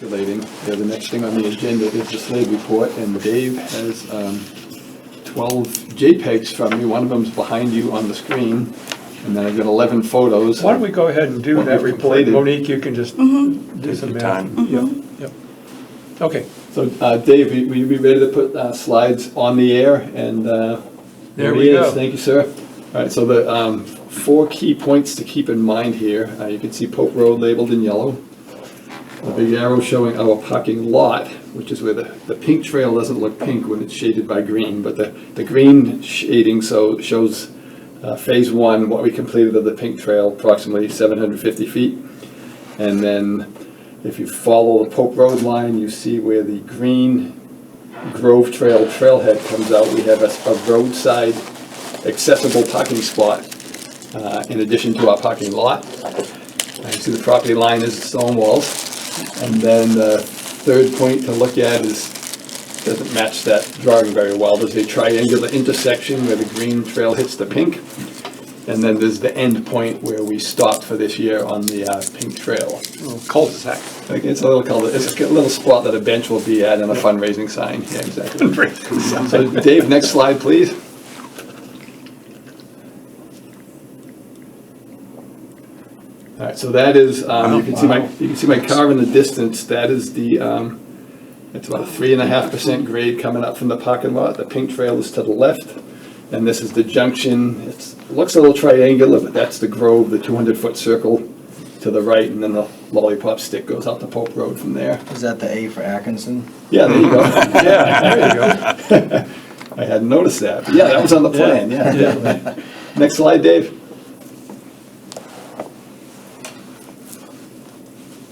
Calculating. The next thing on the agenda is the SLADE report, and Dave has 12 JPEGs from me. One of them's behind you on the screen, and then I've got 11 photos. Why don't we go ahead and do What that we've report? completed. Monique, you can just do some your math. time. Yep. Okay, So Dave, will you be ready to put slides on the air? And There he we is. go. Thank you, sir. All right, so the 4 key points to keep in mind here. You can see Pope Road labeled in yellow. The big arrow showing our parking lot, which is where the pink trail doesn't look pink when it's shaded by green, but the green shading shows phase 1, what we completed of the pink trail, approximately 750 feet. And then if you follow the Pope Road line, you see where the green Grove Trail trailhead comes out. We have a roadside accessible parking spot in addition to our parking lot. You see the property line is stone walls. And then the third point to look at doesn't match that drawing very well. There's a triangular intersection where the green trail hits the pink. And then there's the end point where we stopped for this year on the pink trail. cul-de-sac. It's a little spot that a bench will be at and a fundraising sign. Yeah, exactly. So Dave, next slide, please. All right, so that is, you can see my car in the distance. That is the, it's about a 3.5% grade coming up from the parking lot. The pink trail is to the left. And this is the junction. It looks a little triangular, but that's the Grove, the 200-foot circle to the right, and then the lollipop stick goes out to Pope Road from there. Is that the A for Atkinson? Yeah, there you go. Yeah, there you go. I hadn't noticed that. But yeah, that was on the plan, yeah. Next slide, Dave.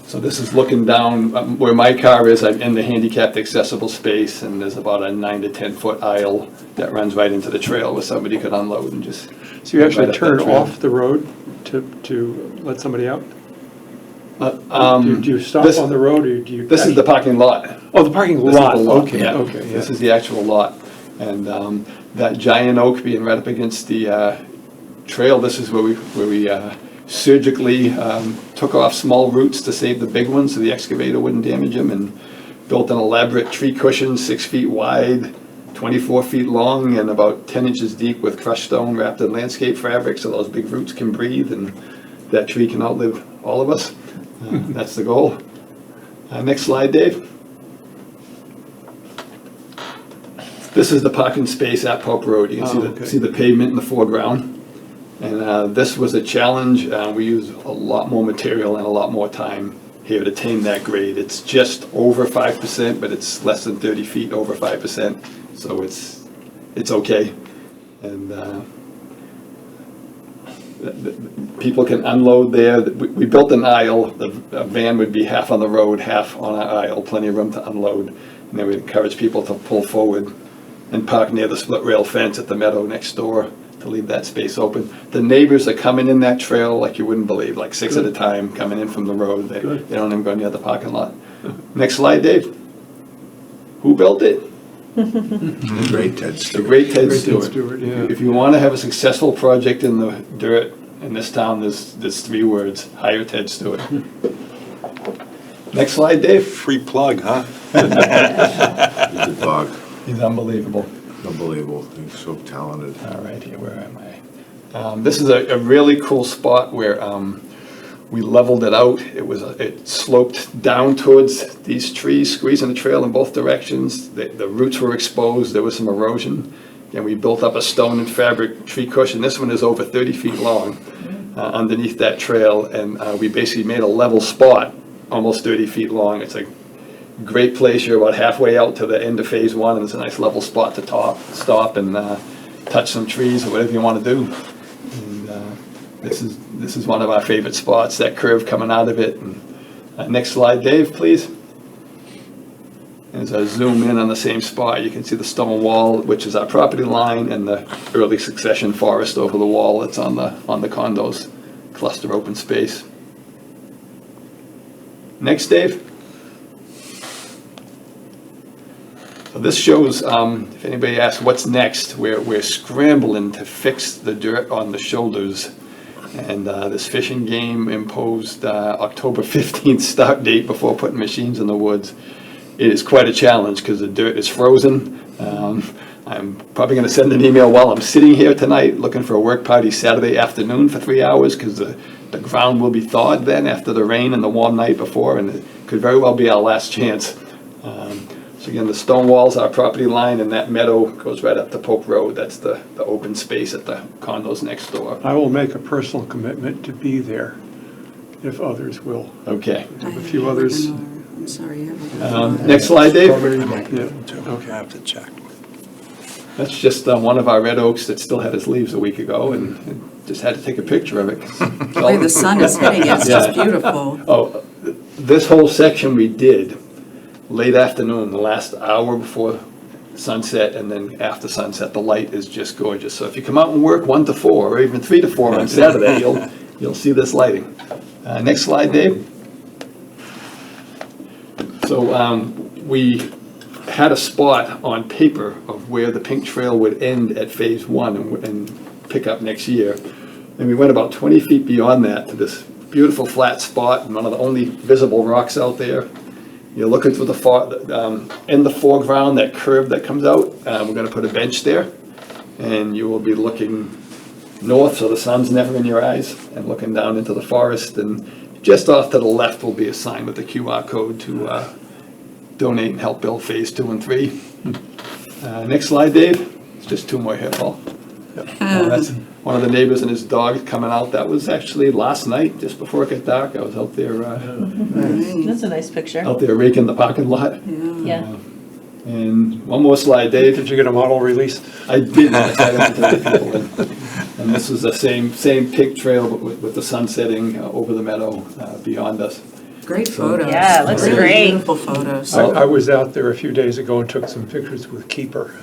So this is looking down where my car is. I'm in the handicapped accessible space, and there's about a 9 to 10 foot aisle that runs right into the trail where somebody could unload and just. So you actually right up turn that trail. off the road to let somebody out? Do you stop this- on the road, or do you? This is the parking lot. Oh, the parking This is lot, the lot, okay, yeah. okay, yeah. This is the actual lot. And that giant oak being right up against the trail, this is where we surgically took off small roots to save the big ones so the excavator wouldn't damage them, and built an elaborate tree cushion 6 feet wide, 24 feet long, and about 10 inches deep with crushed stone wrapped in landscape fabric so those big roots can breathe and that tree can outlive all of us. That's the goal. Next slide, Dave. This is the parking space at Pope Road. You can see the pavement in the foreground. And this was a challenge. We used a lot more material and a lot more time here to attain that grade. It's just over 5%, but it's less than 30 feet over 5%. So it's okay. And people can unload there. We built an aisle. The van would be half on the road, half on our aisle, plenty of room to unload. And then we encourage people to pull forward and park near the split rail fence at the meadow next door to leave that space open. The neighbors are coming in that trail like you wouldn't believe, like 6 at a time coming in from the road. They don't even go near the parking lot. Next slide, Dave. Who built it? The great Ted The Stewart. great Ted Great Ted Stewart. Stewart, yeah. If you want to have a successful project in the dirt in this town, there's 3 words: hire Ted Stewart. Next slide, Dave. Free plug, huh? He's a dog. He's unbelievable. Unbelievable. He's so talented. All right, here, where am I? This is a really cool spot where we leveled it out. It sloped down towards these trees, squeezing the trail in both directions. The roots were exposed. There was some erosion. And we built up a stone and fabric tree cushion. This one is over 30 feet long underneath that trail. And we basically made a level spot, almost 30 feet long. It's a great place. You're about halfway out to the end of phase 1, and it's a nice level spot to stop and touch some trees or whatever you want to do. And this is one of our favorite spots, that curve coming out of it. And next slide, Dave, please. As I zoom in on the same spot, you can see the stone wall, which is our property line, and the early succession forest over the wall that's on the condos, cluster open space. Next, Dave. So this shows, if anybody asks what's next, we're scrambling to fix the dirt on the shoulders And this fishing game imposed October 15th start date before putting machines in the woods. It is quite a challenge because the dirt is frozen. I'm probably going to send an email while I'm sitting here tonight, looking for a work party Saturday afternoon for 3 hours, because the ground will be thawed then after the rain and the warm night before, and it could very well be our last chance. So again, the stone wall's our property line, and that meadow goes right up to Pope Road. That's the open space at the condos next door. I will make a personal commitment to be there if others will. Okay. A few others. I'm sorry. I haven't- Next slide, Dave. Yeah, Okay, I have to check. That's just one of our red oaks that still had its leaves a week ago, and just had to take a picture of it. The way the sun is hitting it, it's just beautiful. Oh, this whole section we did late afternoon, the last hour before sunset, and then after sunset, the light is just gorgeous. So if you come out and work 1 to 4, or even 3 to 4 on Saturday, you'll see this lighting. Next slide, Dave. So we had a spot on paper of where the pink trail would end at phase 1 and pick up next year. And we went about 20 feet beyond that to this beautiful flat spot, and one of the only visible rocks out there. You're looking for in the foreground, that curve that comes out, we're gonna put a bench there. And you will be looking north, so the sun's never in your eyes, and looking down into the forest. And just off to the left will be a sign with the QR code to donate and help build phase 2 and 3. Next slide, Dave. It's just 2 more here, Paul. That's one of the neighbors and his dog coming out. That was actually last night, just before it got dark. I was out there, That's a nice picture. out there raking the parking lot. Yeah. And one more slide, Dave. Did you get a model release? I did. I went to the people, and this is the same pig trail, but with the sun setting over the meadow beyond us. Great photos. Yeah, it looks Really great. Beautiful photos. I was out there a few days ago and took some pictures with Keeper.